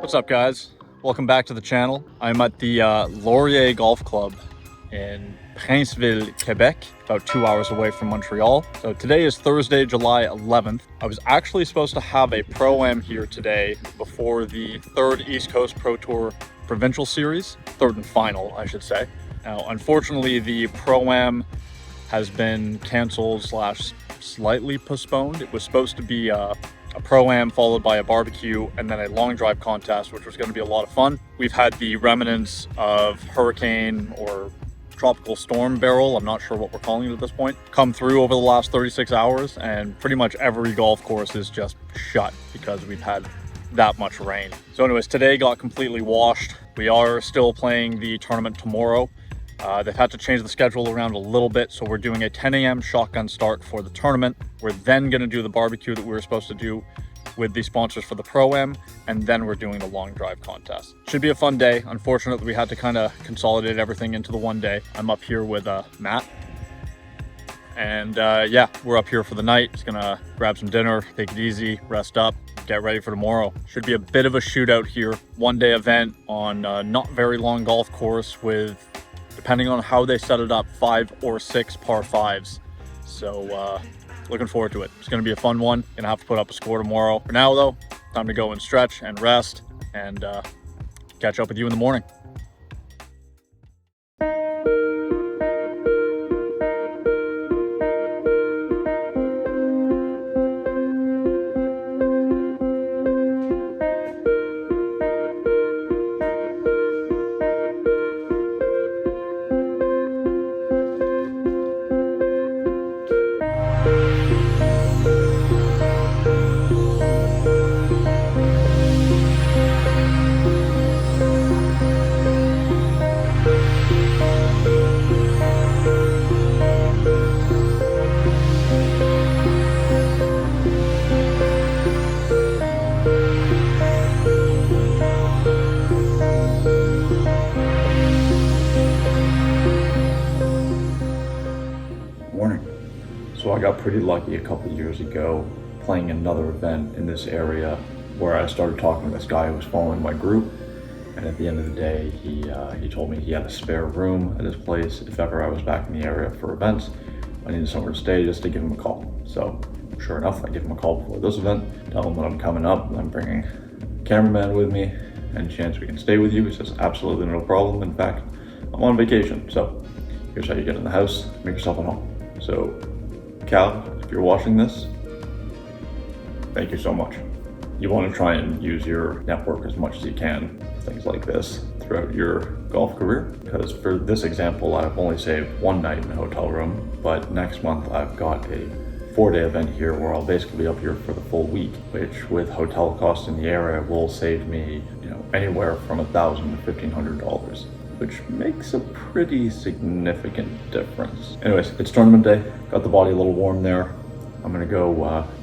What's up, guys? Welcome back to the channel. I'm at the Laurier Golf Club in Princeville, Quebec, about 2 hours away from Montreal. So today is Thursday, July 11th. I was actually supposed to have a Pro-Am here today before the third East Coast Pro Tour Provincial Series, third and final, I should say. Now, unfortunately, the Pro-Am has been canceled / slightly postponed. It was supposed to be a Pro-Am followed by a barbecue and then a long drive contest, which was going to be a lot of fun. We've had the remnants of hurricane or tropical storm barrel, I'm not sure what we're calling it at this point, come through over the last 36 hours, and pretty much every golf course is just shut because we've had that much rain. So anyways, today got completely washed. We are still playing the tournament tomorrow. They've had to change the schedule around a little bit, so we're doing a 10 a.m. shotgun start for the tournament. We're then going to do the barbecue that we were supposed to do with the sponsors for the Pro-Am, and then we're doing the long drive contest. Should be a fun day. Unfortunately, we had to kind of consolidate everything into the one day. I'm up here with Matt, and yeah, we're up here for the night. Just gonna grab some dinner, take it easy, rest up, get ready for tomorrow. Should be a bit of a shootout here. One day event on a not very long golf course with, depending on how they set it up, 5 or 6 par 5s. So looking forward to it. It's going to be a fun one. Gonna have to put up a score tomorrow. For now though, time to go and stretch and rest, and catch up with you in the morning. So I got pretty lucky a couple of years ago playing another event in this area where I started talking to this guy who was following my group, and at the end of the day he told me he had a spare room at his place if ever I was back in the area for events. I needed somewhere to stay, just to give him a call. So sure enough, I give him a call before this event, tell him that I'm coming up, I'm bringing a cameraman with me, any chance we can stay with you? He says absolutely no problem, in fact I'm on vacation, so here's how you get in the house, make yourself at home. So Cal, if you're watching this, thank you so much. You want to try and use your network as much as you can, things like this, throughout your golf career. Because for this example, I've only saved one night in a hotel room, but next month I've got a 4-day event here where I'll basically be up here for the full week, which with hotel costs in the area will save me, anywhere from $1,000 to $1,500. Which makes a pretty significant difference. Anyways, it's tournament day. Got the body a little warm there. I'm gonna go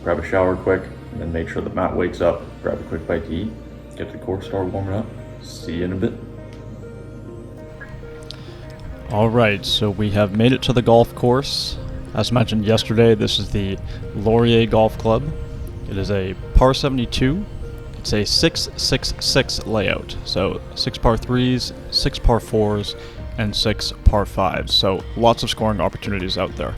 grab a shower quick, and then make sure that Matt wakes up, grab a quick bite to eat, get the course start warming up. See you in a bit. All right, so we have made it to the golf course. As mentioned yesterday, this is the Laurier Golf Club. It is a par 72. It's a 6-6-6 layout, so 6 par 3s, 6 par 4s, and 6 par 5s, so lots of scoring opportunities out there.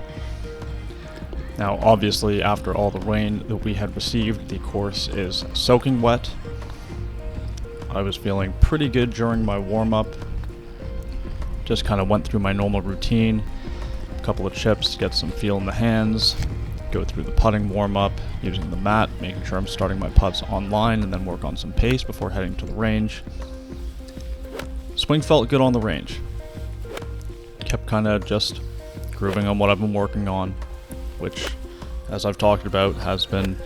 Now obviously after all the rain that we had received, the course is soaking wet. I was feeling pretty good during my warm-up, just kind of went through my normal routine, a couple of chips, get some feel in the hands, go through the putting warm-up using the mat, making sure I'm starting my putts online, and then work on some pace before heading to the range. Swing felt good on the range. Kept kind of just grooving on what I've been working on, which, as I've talked about, has been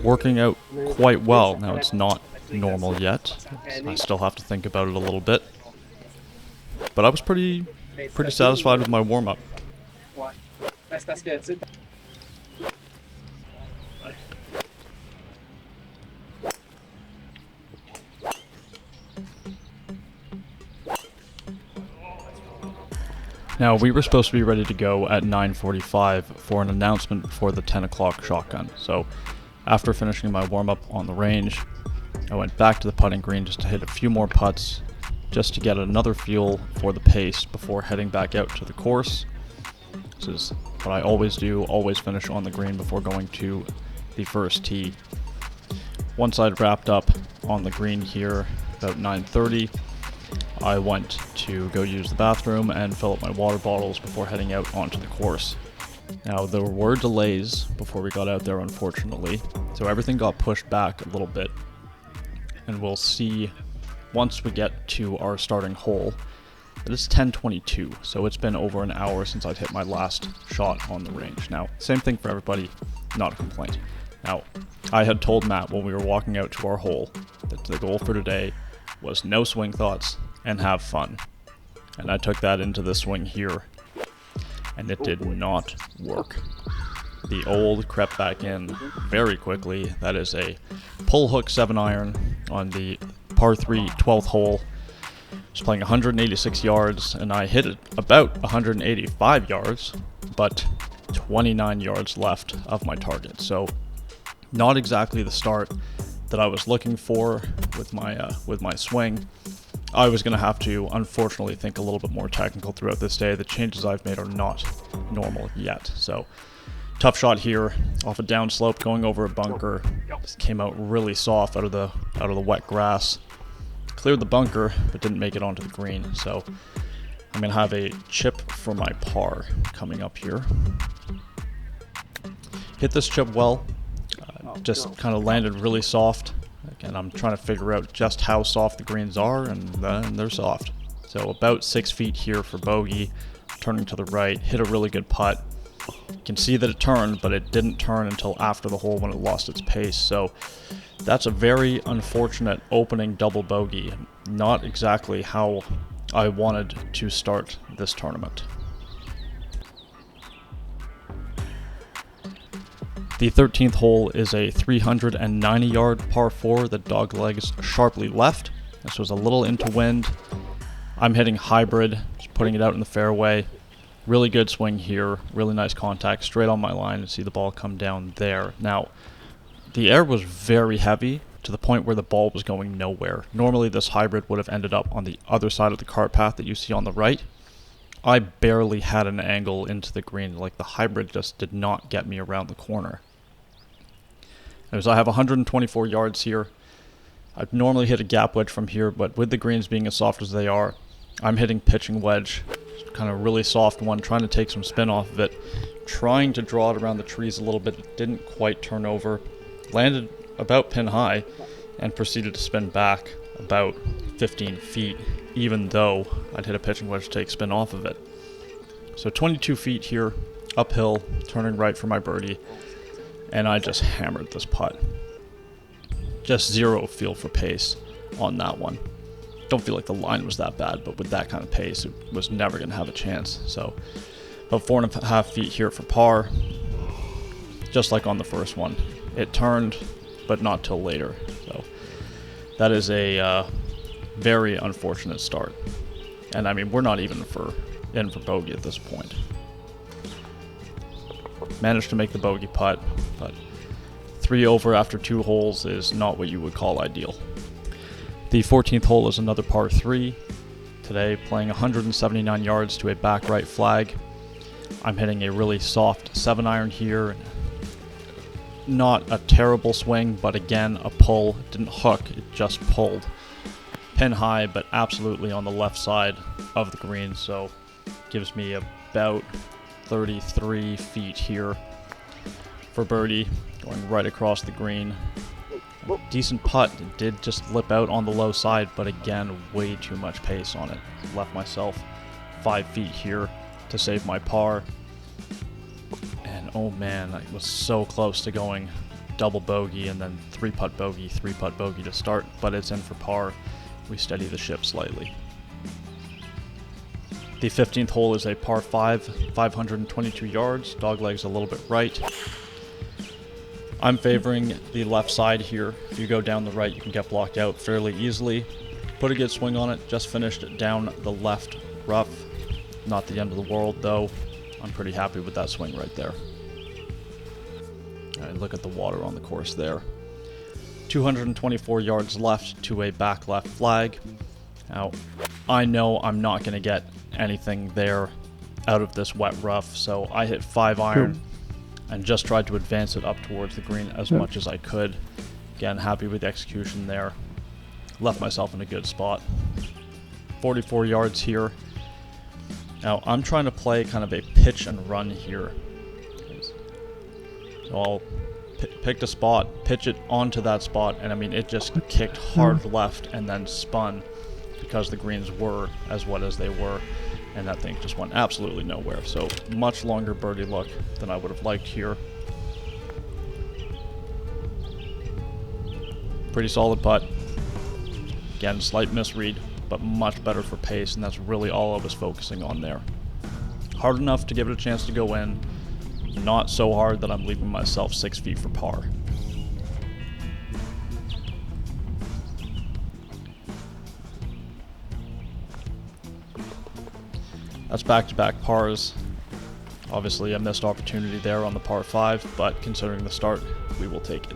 working out quite well. Now it's not normal yet. I still have to think about it a little bit. But I was pretty satisfied with my warm-up. Now, we were supposed to be ready to go at 9:45 for an announcement for the 10 o'clock shotgun. So, after finishing my warm-up on the range, I went back to the putting green just to hit a few more putts, just to get another feel for the pace before heading back out to the course. This is what I always do, always finish on the green before going to the first tee. Once I'd wrapped up on the green here about 9:30, I went to go use the bathroom and fill up my water bottles before heading out onto the course. Now, there were delays before we got out there, unfortunately, so everything got pushed back a little bit, and we'll see once we get to our starting hole. It is 10:22, so it's been over an hour since I'd hit my last shot on the range. Now, same thing for everybody, not a complaint. Now, I had told Matt when we were walking out to our hole that the goal for today was no swing thoughts and have fun. And I took that into the swing here, and it did not work. The old crept back in very quickly. That is a pull hook 7-iron on the par 3 12th hole. I was playing 186 yards, and I hit it about 185 yards, but 29 yards left of my target. So not exactly the start that I was looking for with my swing. I was going to have to, unfortunately, think a little bit more technical throughout this day. The changes I've made are not normal yet. So, tough shot here off a downslope, going over a bunker. Just came out really soft out of the wet grass. Cleared the bunker, but didn't make it onto the green. So, I'm going to have a chip for my par coming up here. Hit this chip well. Just kind of landed really soft. Again, I'm trying to figure out just how soft the greens are, and they're soft. So about 6 feet here for bogey, turning to the right, hit a really good putt. You can see that it turned, but it didn't turn until after the hole when it lost its pace. So that's a very unfortunate opening double bogey. Not exactly how I wanted to start this tournament. The 13th hole is a 390-yard par 4 that doglegs sharply left. This was a little into wind. I'm hitting hybrid, just putting it out in the fairway. Really good swing here, really nice contact, straight on my line, and see the ball come down there. Now, the air was very heavy to the point where the ball was going nowhere. Normally this hybrid would have ended up on the other side of the cart path that you see on the right. I barely had an angle into the green, like the hybrid just did not get me around the corner. As I have 124 yards here. I'd normally hit a gap wedge from here, but with the greens being as soft as they are, I'm hitting pitching wedge, kind of really soft one, trying to take some spin off of it, trying to draw it around the trees a little bit. It didn't quite turn over, landed about pin high, and proceeded to spin back about 15 feet, even though I'd hit a pitching wedge to take spin off of it. So 22 feet here, uphill, turning right for my birdie, and I just hammered this putt. Just zero feel for pace on that one. Don't feel like the line was that bad, but with that kind of pace, it was never going to have a chance. So about 4.5 feet here for par, just like on the first one. It turned, but not till later. So that is a very unfortunate start. And I mean, we're not even in for bogey at this point. Managed to make the bogey putt, but 3 over after 2 holes is not what you would call ideal. The 14th hole is another par 3. Today, playing 179 yards to a back right flag. I'm hitting a really soft 7-iron here. Not a terrible swing, but again, a pull. It didn't hook, it just pulled. Pin high, but absolutely on the left side of the green, so gives me about 33 feet here for birdie, going right across the green. Decent putt. It did just lip out on the low side, but again, way too much pace on it. Left myself 5 feet here to save my par. And oh man, I was so close to going double bogey and then 3-putt bogey to start, but it's in for par. We steady the ship slightly. The 15th hole is a par 5, 522 yards, doglegs a little bit right. I'm favoring the left side here. If you go down the right, you can get blocked out fairly easily. Put a good swing on it, just finished it down the left rough. Not the end of the world though. I'm pretty happy with that swing right there. Alright, look at the water on the course there. 224 yards left to a back left flag. Now, I know I'm not going to get anything there out of this wet rough, so I hit 5 iron and just tried to advance it up towards the green as much as I could. Again, happy with the execution there. Left myself in a good spot. 44 yards here. Now, I'm trying to play kind of a pitch and run here. So I'll pick a spot, pitch it onto that spot, and I mean, it just kicked hard left and then spun because the greens were as wet as they were, and that thing just went absolutely nowhere. So much longer birdie luck than I would have liked here. Pretty solid putt. Again, slight misread, but much better for pace, and that's really all I was focusing on there. Hard enough to give it a chance to go in, not so hard that I'm leaving myself 6 feet for par. That's back-to-back pars. Obviously a missed opportunity there on the par 5, but considering the start, we will take it.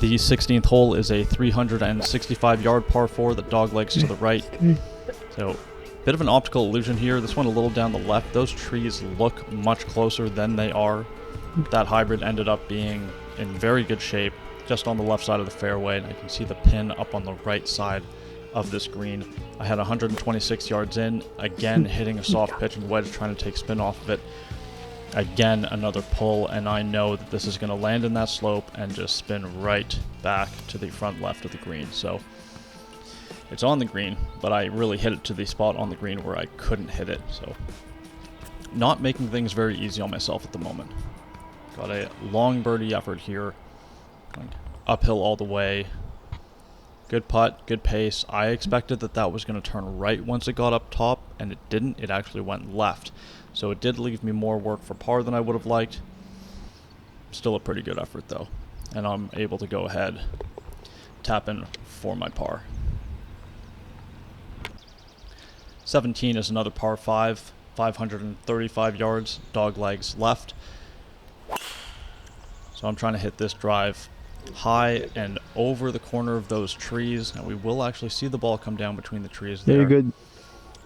The 16th hole is a 365-yard par 4 that doglegs to the right. So, bit of an optical illusion here. This one a little down the left. Those trees look much closer than they are. That hybrid ended up being in very good shape, just on the left side of the fairway, and I can see the pin up on the right side of this green. I had 126 yards in, again hitting a soft pitch and wedge, trying to take spin off of it. Again, another pull, and I know that this is going to land in that slope and just spin right back to the front left of the green. So it's on the green, but I really hit it to the spot on the green where I couldn't hit it. So not making things very easy on myself at the moment. Got a long birdie effort here, going uphill all the way. Good putt, good pace. I expected that that was going to turn right once it got up top, and it didn't. It actually went left. So it did leave me more work for par than I would have liked. Still a pretty good effort though. And I'm able to go ahead, tap in for my par. 17 is another par 5, 535 yards, dog legs left. So I'm trying to hit this drive high and over the corner of those trees. And we will actually see the ball come down between the trees there. Very good.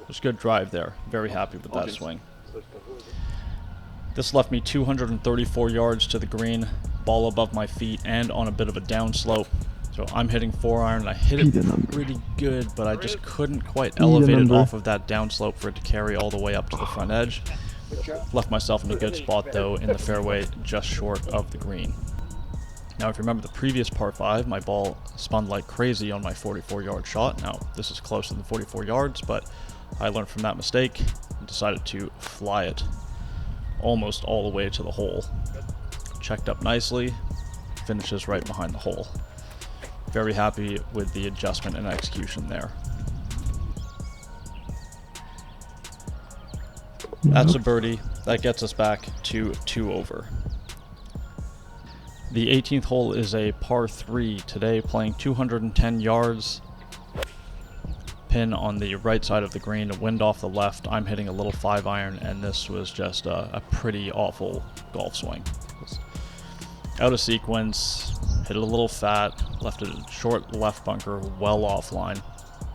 Just good drive there. Very happy with that swing. This left me 234 yards to the green, ball above my feet and on a bit of a downslope. So I'm hitting 4 iron, and I hit it pretty good, but I just couldn't quite elevate it off of that downslope for it to carry all the way up to the front edge. Left myself in a good spot though in the fairway, just short of the green. Now, if you remember the previous par 5, my ball spun like crazy on my 44-yard shot. Now, this is closer than 44 yards, but I learned from that mistake and decided to fly it almost all the way to the hole. Checked up nicely, finishes right behind the hole. Very happy with the adjustment and execution there. That's a birdie. That gets us back to 2 over. The 18th hole is a par 3 today, playing 210 yards. Pin on the right side of the green, wind off the left. I'm hitting a little 5 iron, and this was just a pretty awful golf swing. Out of sequence, hit it a little fat, left it a short left bunker, well offline.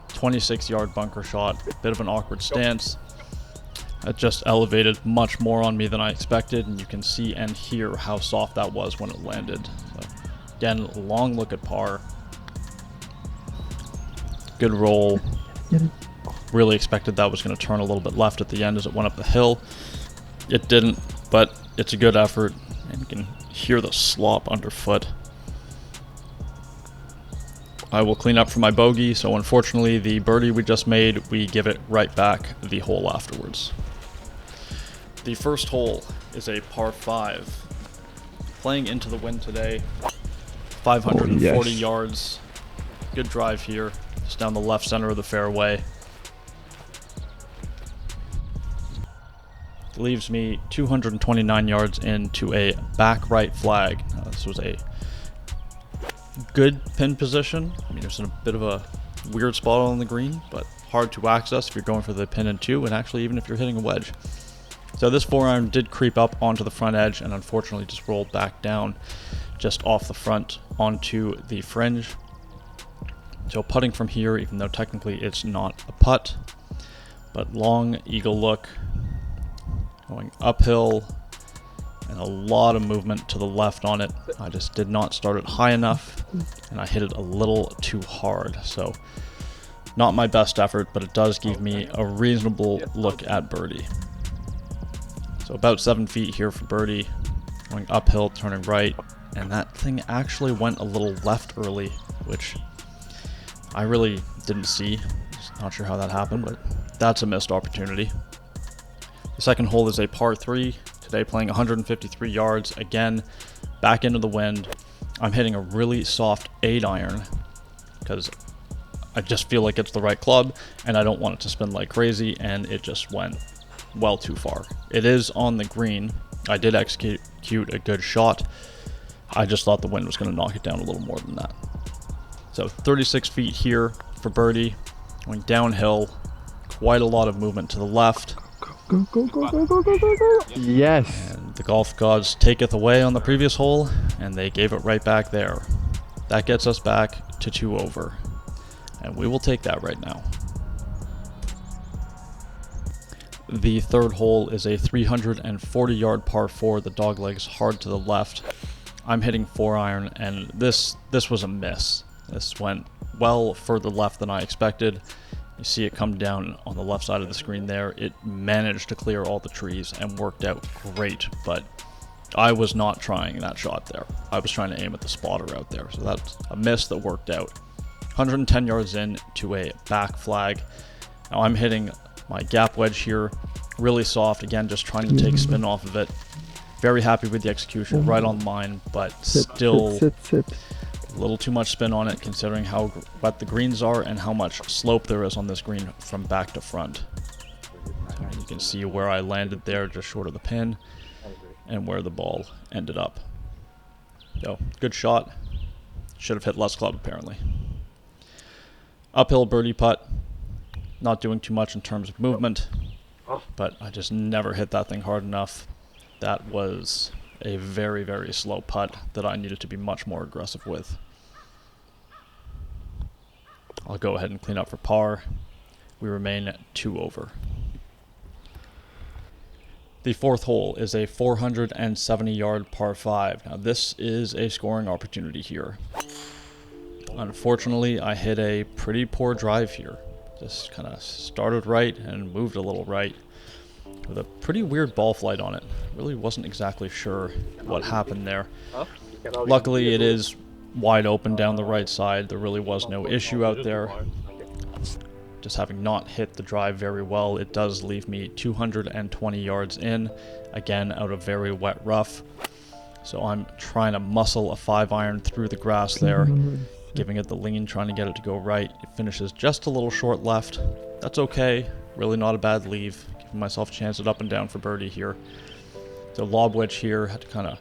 26-yard bunker shot, bit of an awkward stance. It just elevated much more on me than I expected, and you can see and hear how soft that was when it landed. So, again, long look at par. Good roll. Really expected that was going to turn a little bit left at the end as it went up the hill. It didn't, but it's a good effort, and you can hear the slop underfoot. I will clean up for my bogey, so unfortunately the birdie we just made, we give it right back the hole afterwards. The first hole is a par 5. Playing into the wind today, 540 yards. Good drive here, just down the left center of the fairway. Leaves me 229 yards into a back right flag. Now, this was a good pin position. I mean, it's in a bit of a weird spot on the green, but hard to access if you're going for the pin in 2, and actually even if you're hitting a wedge. So this 4 iron did creep up onto the front edge and unfortunately just rolled back down just off the front onto the fringe. So putting from here, even though technically it's not a putt, but long eagle look, going uphill, and a lot of movement to the left on it. I just did not start it high enough, and I hit it a little too hard. So not my best effort, but it does give me a reasonable look at birdie. So about 7 feet here for birdie, going uphill, turning right, and that thing actually went a little left early, which I really didn't see. Just not sure how that happened, but that's a missed opportunity. The second hole is a par 3. Today playing 153 yards. Again, back into the wind. I'm hitting a really soft 8-iron because I just feel like it's the right club and I don't want it to spin like crazy, and it just went well too far. It is on the green. I did execute a good shot. I just thought the wind was going to knock it down a little more than that. So 36 feet here for birdie, going downhill, quite a lot of movement to the left. Go, go, go, go, go, go, go, go. Yes. And the golf gods taketh away on the previous hole, and they gave it right back there. That gets us back to 2 over. And we will take that right now. The third hole is a 340-yard par 4. The dog leg's hard to the left. I'm hitting 4-iron, and this was a miss. This went well further left than I expected. You see it come down on the left side of the screen there. It managed to clear all the trees and worked out great, but I was not trying that shot there. I was trying to aim at the spotter out there, so that's a miss that worked out. 110 yards in to a back flag. Now I'm hitting my gap wedge here, really soft, again just trying to take spin off of it. Very happy with the execution, right on line, but still sit. a little too much spin on it considering how wet the greens are and how much slope there is on this green from back to front. So you can see where I landed there, just short of the pin, and where the ball ended up. So good shot. Should have hit less club apparently. Uphill birdie putt. Not doing too much in terms of movement, but I just never hit that thing hard enough. That was a very, very slow putt that I needed to be much more aggressive with. I'll go ahead and clean up for par. We remain at 2 over. The fourth hole is a 470-yard par 5. Now this is a scoring opportunity here. Unfortunately, I hit a pretty poor drive here. Just kind of started right and moved a little right with a pretty weird ball flight on it. Really wasn't exactly sure what happened there. Luckily, it is wide open down the right side. There really was no issue out there. Just having not hit the drive very well, it does leave me 220 yards in, again out of very wet rough. So I'm trying to muscle a 5-iron through the grass there, giving it the lean, trying to get it to go right. It finishes just a little short left. That's okay, really not a bad leave. Giving myself a chance at up and down for birdie here. So lob wedge here, had to kind of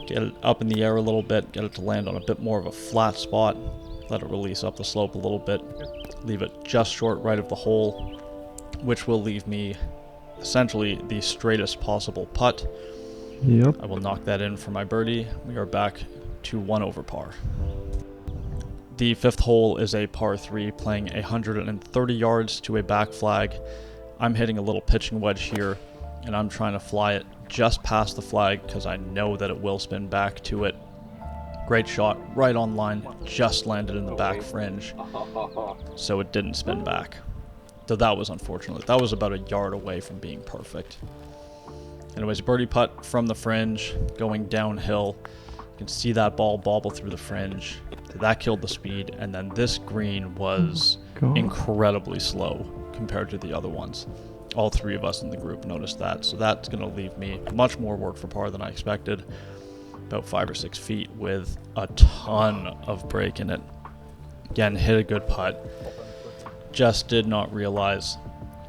get it up in the air a little bit, get it to land on a bit more of a flat spot, let it release up the slope a little bit, leave it just short right of the hole, which will leave me essentially the straightest possible putt. Yep. I will knock that in for my birdie. We are back to 1 over par. The fifth hole is a par 3 playing 130 yards to a back flag. I'm hitting a little pitching wedge here, and I'm trying to fly it just past the flag because I know that it will spin back to it. Great shot, right on line, just landed in the back fringe, so it didn't spin back. So that was unfortunate. That was about a yard away from being perfect. Anyways, birdie putt from the fringe, going downhill. You can see that ball bobble through the fringe. That killed the speed, and then this green was incredibly slow compared to the other ones. All 3 of us in the group noticed that, so that's going to leave me much more work for par than I expected. About 5 or 6 feet with a ton of break in it. Again, hit a good putt. Just did not realize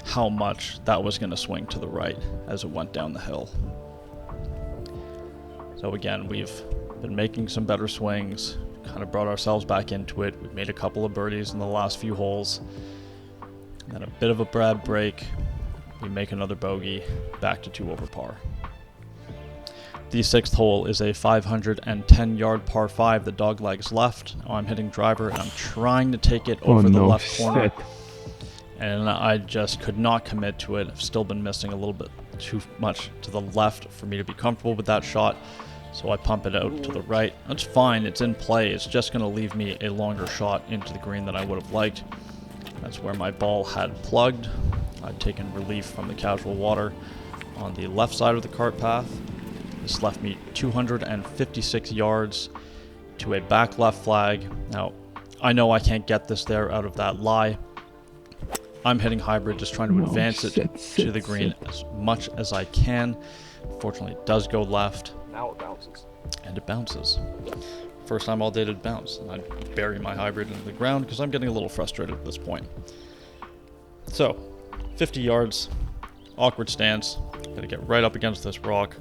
how much that was going to swing to the right as it went down the hill. So again, we've been making some better swings, kind of brought ourselves back into it. We've made a couple of birdies in the last few holes. And then a bit of a bad break. We make another bogey, back to 2 over par. The 6th hole is a 510-yard par 5 that dog legs left. I'm hitting driver and I'm trying to take it over the left corner. And I just could not commit to it. I've still been missing a little bit too much to the left for me to be comfortable with that shot. So I pump it out to the right. That's fine, it's in play. It's just going to leave me a longer shot into the green than I would have liked. That's where my ball had plugged. I'd taken relief from the casual water on the left side of the cart path. This left me 256 yards to a back left flag. Now, I know I can't get this there out of that lie. I'm hitting hybrid, just trying to advance it to the green as much as I can. Unfortunately, it does go left. Now it bounces. And it bounces. First time all day to bounce. And I bury my hybrid into the ground because I'm getting a little frustrated at this point. So, 50 yards, awkward stance. Gotta get right up against this rock.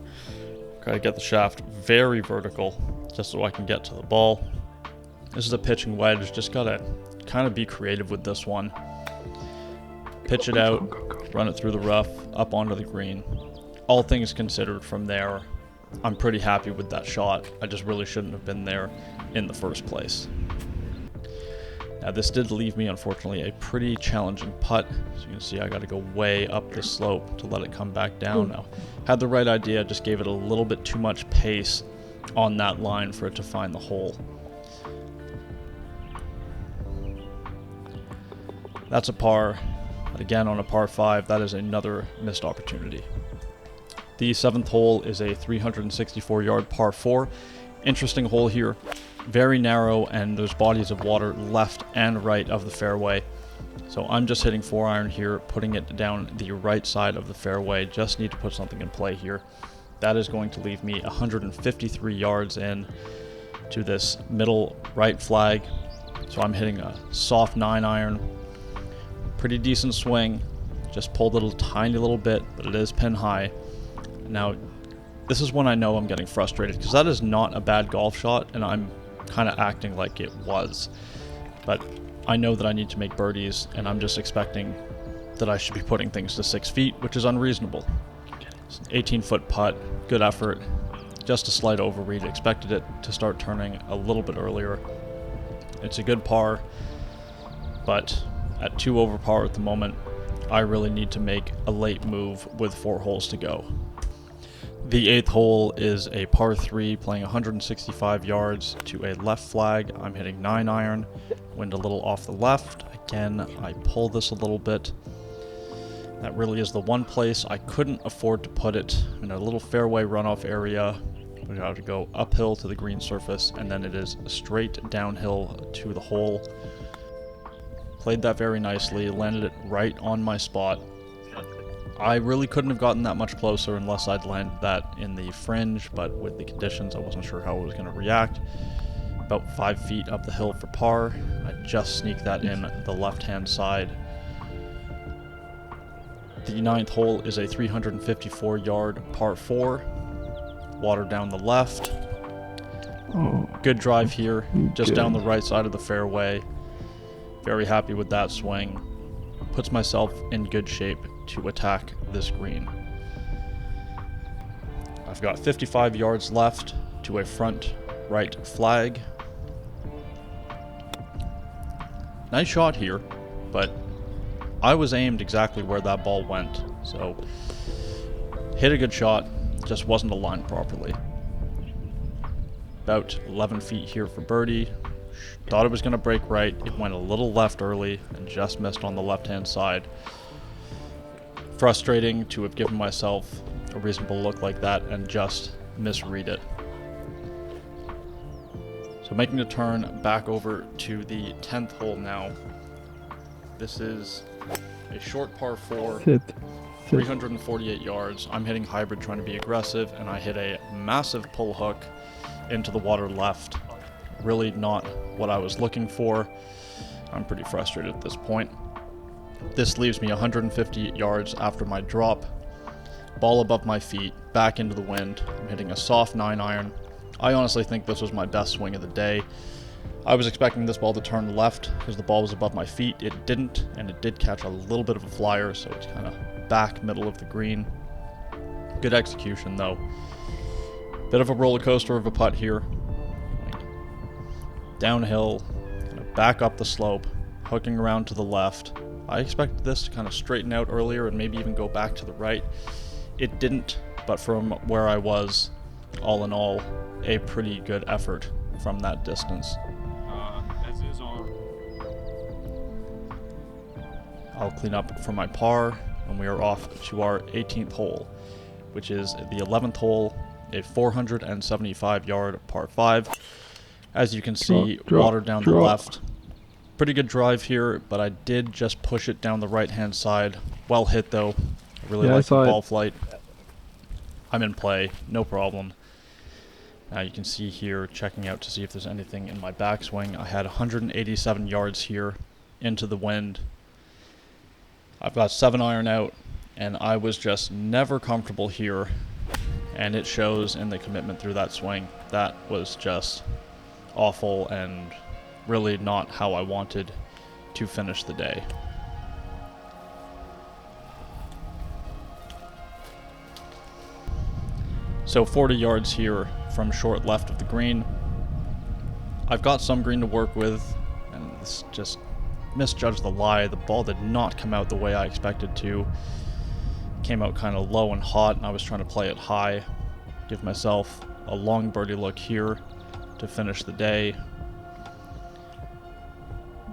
Gotta get the shaft very vertical just so I can get to the ball. This is a pitching wedge, just gotta kind of be creative with this one. Pitch it out, run it through the rough, up onto the green. All things considered from there, I'm pretty happy with that shot. I just really shouldn't have been there in the first place. Now this did leave me, unfortunately, a pretty challenging putt. As you can see, I got to go way up the slope to let it come back down now. Had the right idea, just gave it a little bit too much pace on that line for it to find the hole. That's a par. But again, on a par 5, that is another missed opportunity. The 7th hole is a 364-yard par 4. Interesting hole here. Very narrow, and there's bodies of water left and right of the fairway. So I'm just hitting 4-iron here, putting it down the right side of the fairway. Just need to put something in play here. That is going to leave me 153 yards in to this middle right flag. So I'm hitting a soft 9-iron. Pretty decent swing. Just pulled it a tiny little bit, but it is pin high. Now, this is when I know I'm getting frustrated, because that is not a bad golf shot, and I'm kind of acting like it was. But I know that I need to make birdies, and I'm just expecting that I should be putting things to 6 feet, which is unreasonable. It's an 18-foot putt, good effort, just a slight overread. Expected it to start turning a little bit earlier. It's a good par, but at 2 over par at the moment, I really need to make a late move with 4 holes to go. The 8th hole is a par 3, playing 165 yards to a left flag. I'm hitting 9-iron, wind a little off the left. Again, I pull this a little bit. That really is the one place I couldn't afford to put it, in a little fairway runoff area. We have to go uphill to the green surface, and then it is straight downhill to the hole. Played that very nicely, landed it right on my spot. I really couldn't have gotten that much closer unless I'd landed that in the fringe, but with the conditions, I wasn't sure how it was going to react. About 5 feet up the hill for par. I just sneaked that in the left-hand side. The 9th hole is a 354-yard par 4. Water down the left. Good drive here, just down the right side of the fairway. Very happy with that swing. Puts myself in good shape to attack this green. I've got 55 yards left to a front right flag. Nice shot here, but I was aimed exactly where that ball went. So, hit a good shot, just wasn't aligned properly. About 11 feet here for birdie. Thought it was going to break right. It went a little left early and just missed on the left-hand side. Frustrating to have given myself a reasonable look like that and just misread it. So making a turn back over to the 10th hole now. This is a short par 4, 348 yards. I'm hitting hybrid trying to be aggressive, and I hit a massive pull hook into the water left. Really not what I was looking for. I'm pretty frustrated at this point. This leaves me 150 yards after my drop. Ball above my feet, back into the wind. I'm hitting a soft 9-iron. I honestly think this was my best swing of the day. I was expecting this ball to turn left because the ball was above my feet. It didn't, and it did catch a little bit of a flyer, so it's kind of back middle of the green. Good execution though. Bit of a roller coaster of a putt here. Downhill, kind of back up the slope, hooking around to the left. I expected this to kind of straighten out earlier and maybe even go back to the right. It didn't, but from where I was, all in all, a pretty good effort from that distance. I'll clean up for my par, and we are off to our 18th hole, which is the 11th hole, a 475-yard par 5. As you can see, water down the left. Pretty good drive here, but I did just push it down the right-hand side. Well hit, though. I really like the ball flight. I'm in play, no problem. Now you can see here, checking out to see if there's anything in my backswing. I had 187 yards here into the wind. I've got 7-iron out, and I was just never comfortable here, and it shows in the commitment through that swing. That was just awful and really not how I wanted to finish the day. So 40 yards here from short left of the green. I've got some green to work with, and this just misjudged the lie. The ball did not come out the way I expected to. Came out kind of low and hot, and I was trying to play it high. Give myself a long birdie look here to finish the day.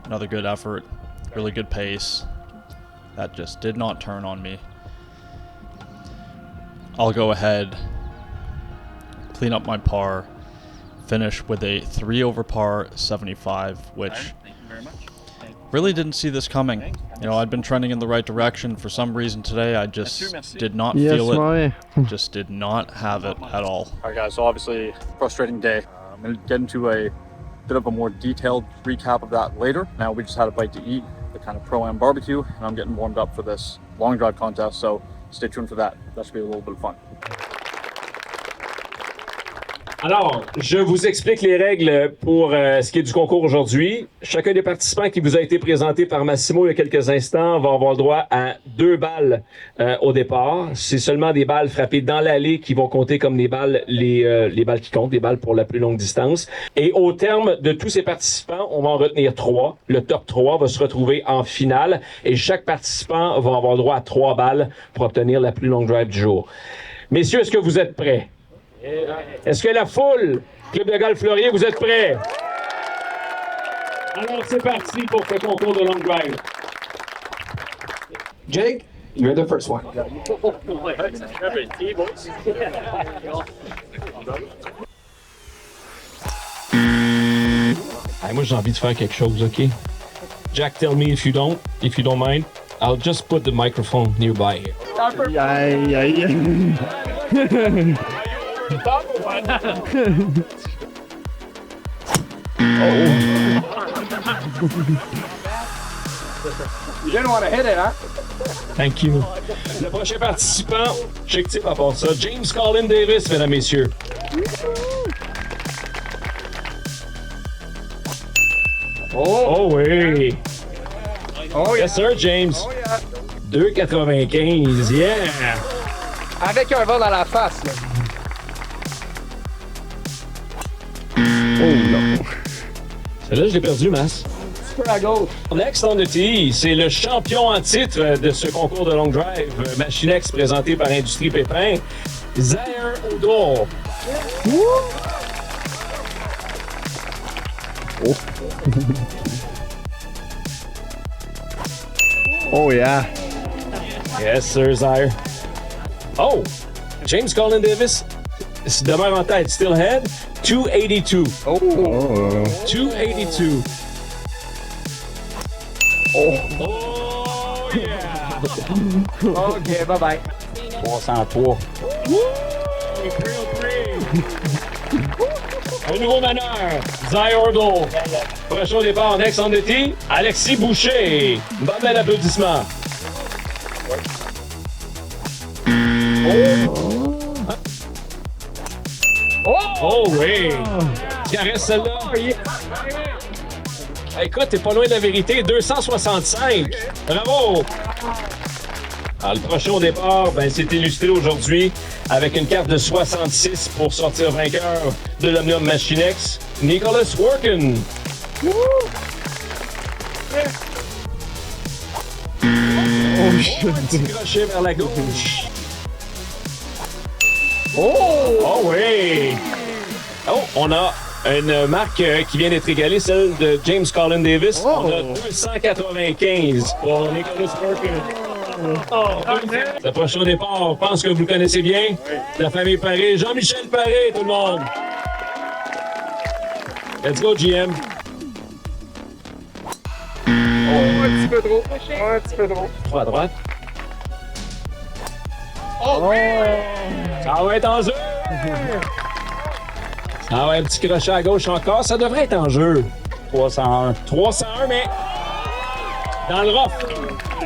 Another good effort, really good pace. That just did not turn on me. I'll go ahead, clean up my par, finish with a 3 over par 75, which really didn't see this coming. You know, I'd been trending in the right direction. For some reason today, I just did not feel it. Just did not have it at all. All right, guys, so obviously frustrating day. I'm going to get into a bit of a more detailed recap of that later. Now we just had a bite to eat, the kind of Pro-Am barbecue, and I'm getting warmed up for this long drive contest, so stay tuned for that. That should be a little bit of fun. Alors, je vous explique les règles pour ce qui est du concours aujourd'hui. Chacun des participants qui vous a été présenté par Massimo il y a quelques instants va avoir le droit à 2 balles au départ. C'est seulement des balles frappées dans l'allée qui vont compter comme des balles, les balles qui comptent, des balles pour la plus longue distance. Et au terme de tous ces participants, on va en retenir 3. Le top 3 va se retrouver en finale et chaque participant va avoir le droit à 3 balles pour obtenir la plus longue drive du jour. Messieurs, est-ce que vous êtes prêts? Est-ce que la foule, Club de Golf Laurier, vous êtes prêts? Alors, c'est parti pour ce concours de long drive. Jake, you're the first one. Hey, moi, j'ai envie de faire quelque chose, OK? Jack, tell me if you don't mind. I'll just put the microphone nearby here. You didn't want to hit it, huh? Thank you. Le prochain participant, check type à part ça, James Colin Davis, mesdames, messieurs. Oh oui! Oh yeah. Yes sir, James. Oh yeah. 2,95, yeah! Avec un vent dans la face, là. Oh non. Celle-là, je l'ai perdu, Mas. Super à gauche. Next on the tee, c'est le champion en titre de ce concours de long drive, Machinex présenté par Industrie Pépin, Zaire O'Donnell. Oh. Oh yeah. Yes sir, Zaire. Oh, James Colin Davis demeure en tête, still ahead, 282. Oh. 282. Oh yeah! OK, bye-bye. 303. Un nouveau meneur, Zaire O'Donnell. Prochain départ, next on the tee, Alexis Boucher. Bon bel applaudissement. Oh oui! Tu caresses celle-là? Écoute, t'es pas loin de la vérité. 265. Bravo! Alors, le prochain au départ, ben, c'est illustré aujourd'hui. avec une carte de 66 pour sortir vainqueur de l'Omnium Machinex, Nicholas Worken. Petit crochet vers la gauche. Oh oui! Oh, on a une marque qui vient d'être égalée, celle de James Colin Davis. On a 295 pour Nicholas Worken. Le prochain départ, je pense que vous le connaissez bien. La famille Paré, Jean-Michel Paré, tout le monde. Let's go, GM. Un petit peu trop. Un petit peu trop. 3 à droite. Oh! Ça va être en jeu! Ah ouais, un petit crochet à gauche encore. Ça devrait être en jeu. 301. 301, mais dans le rough.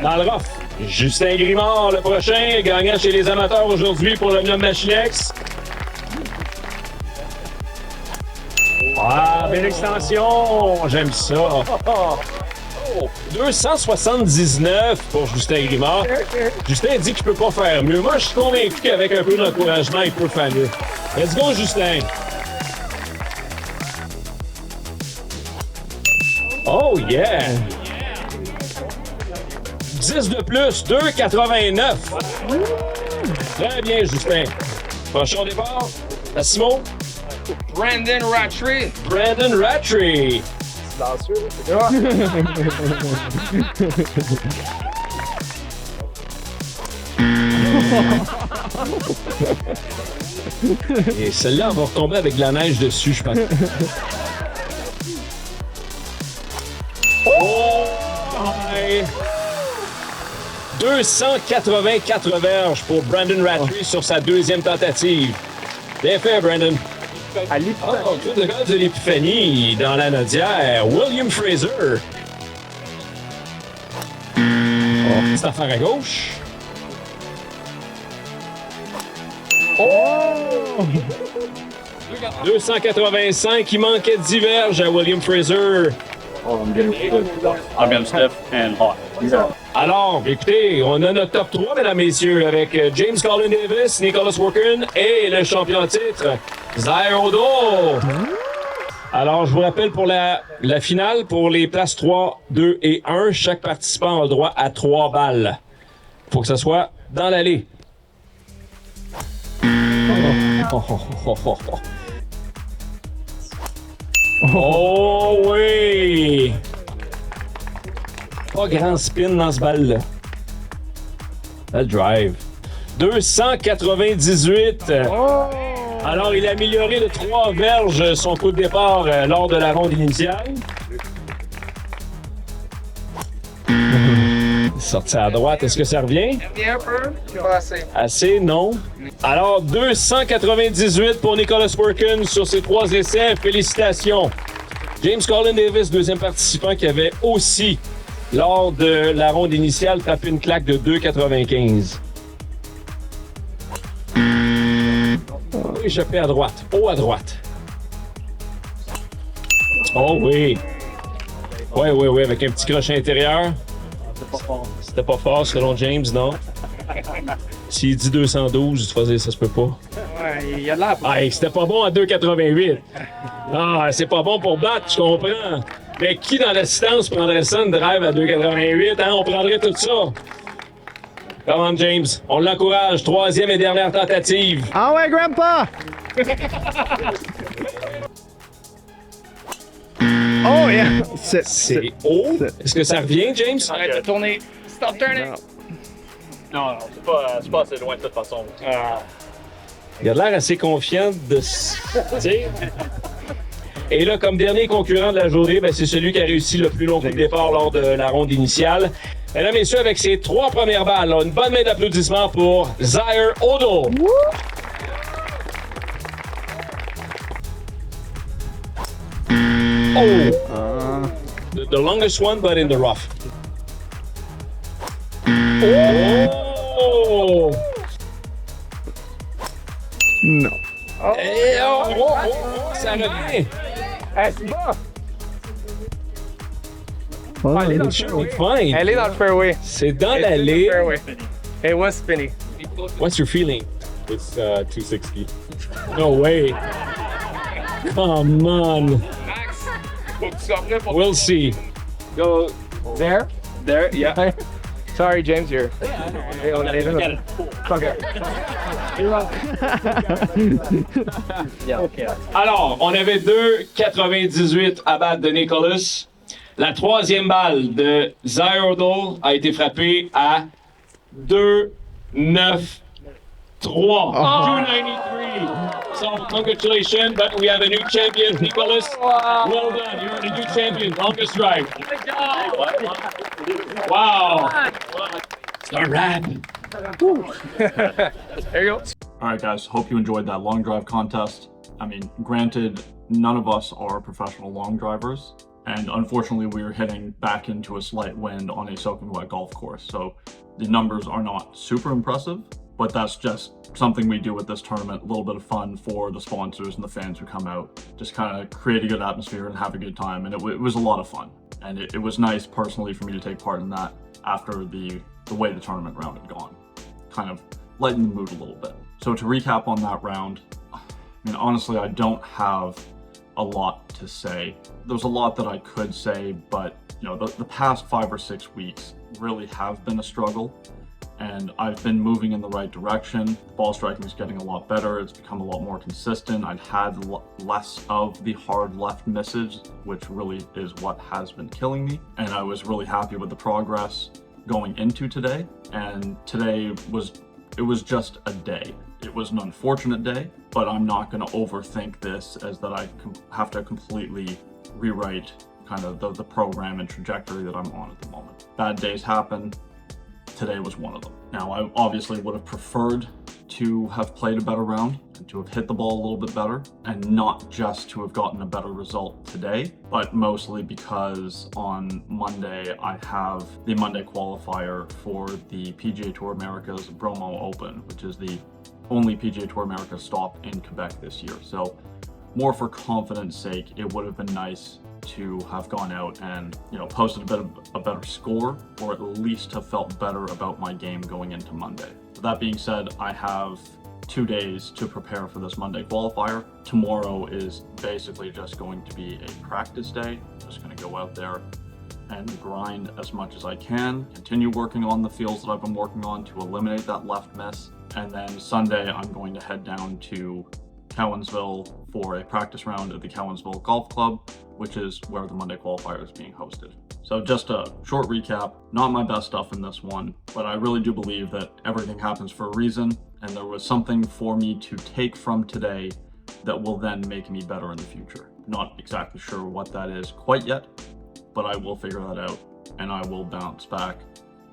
Dans le rough. Justin Grimard, le prochain, gagnant chez les amateurs aujourd'hui pour l'Omnium Machinex. Ah, belle extension! J'aime ça. 279 pour Justin Grimard. Justin dit qu'il peut pas faire mieux. Moi, je suis convaincu qu'avec un peu d'encouragement, il peut faire mieux. Let's go, Justin! Oh yeah! 10 de plus, 2,89. Très bien, Justin. Prochain départ, la Simon. Brandon Rattray. Brandon Rattray. Et celle-là, on va retomber avec de la neige dessus, je pense. Oh! Ouais. 284 verges pour Brandon Rattray sur sa deuxième tentative. Bien fait, Brandon. À l'Épiphanie. Oh, Club de Golf de l'Épiphanie dans la Nodière. William Fraser. Petite affaire à gauche. Oh! 285, il manquait 10 verges à William Fraser. I'm getting stiff and hot. Alors, écoutez, on a notre top 3, mesdames, messieurs, avec James Colin Davis, Nicholas Worken et le champion en titre, Zaire Odo. Alors, je vous rappelle pour la finale, pour les places 3, 2 et 1, chaque participant a le droit à 3 balles. Faut que ça soit dans l'allée. Oh oui! Pas grand spin dans ce balle-là. Le drive. 298. Alors, il a amélioré de 3 verges son coup de départ lors de la ronde initiale. Sorti à droite, est-ce que ça revient? Un peu. Pas assez. Assez, non. Alors, 298 pour Nicholas Worken sur ses 3 essais. Félicitations. James Colin Davis, deuxième participant qui avait aussi, lors de la ronde initiale, tapé une claque de 2,95. Échappé à droite. Haut à droite. Oh oui. Oui, avec un petit crochet intérieur. C'était pas fort selon James, non? S'il dit 212, tu vas dire ça se peut pas. Ouais, il y a de l'air. Ah, c'était pas bon à 2,88. Ah, c'est pas bon pour battre, je comprends. Mais qui dans l'assistance prendrait ça, une drive à 2,88? Hein? On prendrait tout ça. Come on, James. On l'encourage. 3e et dernière tentative. Ah ouais, Grandpa! Oh yeah! C'est haut. Est-ce que ça revient, James? Arrête de tourner. Stop turning. Non, c'est pas assez loin de toute façon. Il a l'air assez confiant de... T'sais. Et là, comme dernier concurrent de la journée, ben, c'est celui qui a réussi le plus long coup de départ lors de la ronde initiale. Mesdames et messieurs, avec ses 3 premières balles, là, une bonne main d'applaudissements pour Zaire Odo. Oh! The longest one, but in the rough. Oh! Non. Eh, ça revient. C'est bas. Oh, Elle est dans le Should fairway. be fine. Elle est dans le fairway. C'est dans Elle est l'allée. dans le fairway. It was spinny. What's your feeling? It's 260. No way. Come on. Max, faut We'll see. go there. There, yeah. Sorry, James, you're. Alors, on avait 2,98 à battre de Nicholas. La troisième balle de Zyodol a été frappée à 2,93. 293. So, congratulations, but we have a new champion, Nicholas. Well done, you're the new champion. Longest drive. Wow. It's a wrap. There you go. All right, guys, hope you enjoyed that long drive contest. I mean, granted, none of us are professional long drivers, and unfortunately, we were hitting back into a slight wind on a soaking wet golf course, so the numbers are not super impressive, but that's just something we do with this tournament, a little bit of fun for the sponsors and the fans who come out, just kind of create a good atmosphere and have a good time, and it was a lot of fun, and it was nice personally for me to take part in that after the way the tournament round had gone, kind of lighten the mood a little bit. So to recap on that round, I mean, honestly, I don't have a lot to say. There's a lot that I could say, but you know, the past 5 or 6 weeks really have been a struggle, and I've been moving in the right direction. The ball striking is getting a lot better. It's become a lot more consistent. I've had less of the hard left misses, which really is what has been killing me. And I was really happy with the progress going into today. And today was just a day. It was an unfortunate day, but I'm not going to overthink this as that I have to completely rewrite kind of the program and trajectory that I'm on at the moment. Bad days happen. Today was one of them. Now, I obviously would have preferred to have played a better round and to have hit the ball a little bit better, and not just to have gotten a better result today, but mostly because on Monday I have the Monday qualifier for the PGA Tour America's Bromo Open, which is the only PGA Tour America stop in Quebec this year. So more for confidence sake, it would have been nice to have gone out and, you know, posted a better score, or at least have felt better about my game going into Monday. With that being said, I have 2 days to prepare for this Monday qualifier. Tomorrow is basically just going to be a practice day. Just going to go out there and grind as much as I can, continue working on the fields that I've been working on to eliminate that left miss. And then Sunday, I'm going to head down to Cowansville for a practice round at the Cowansville Golf Club, which is where the Monday qualifier is being hosted. So just a short recap, not my best stuff in this one, but I really do believe that everything happens for a reason, and there was something for me to take from today that will then make me better in the future. Not exactly sure what that is quite yet, but I will figure that out, and I will bounce back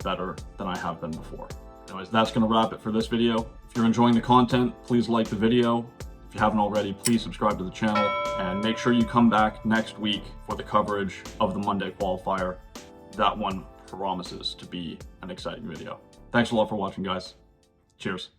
better than I have been before. Anyways, that's going to wrap it for this video. If you're enjoying the content, please like the video. If you haven't already, please subscribe to the channel, and make sure you come back next week for the coverage of the Monday qualifier. That one promises to be an exciting video. Thanks a lot for watching, guys. Cheers.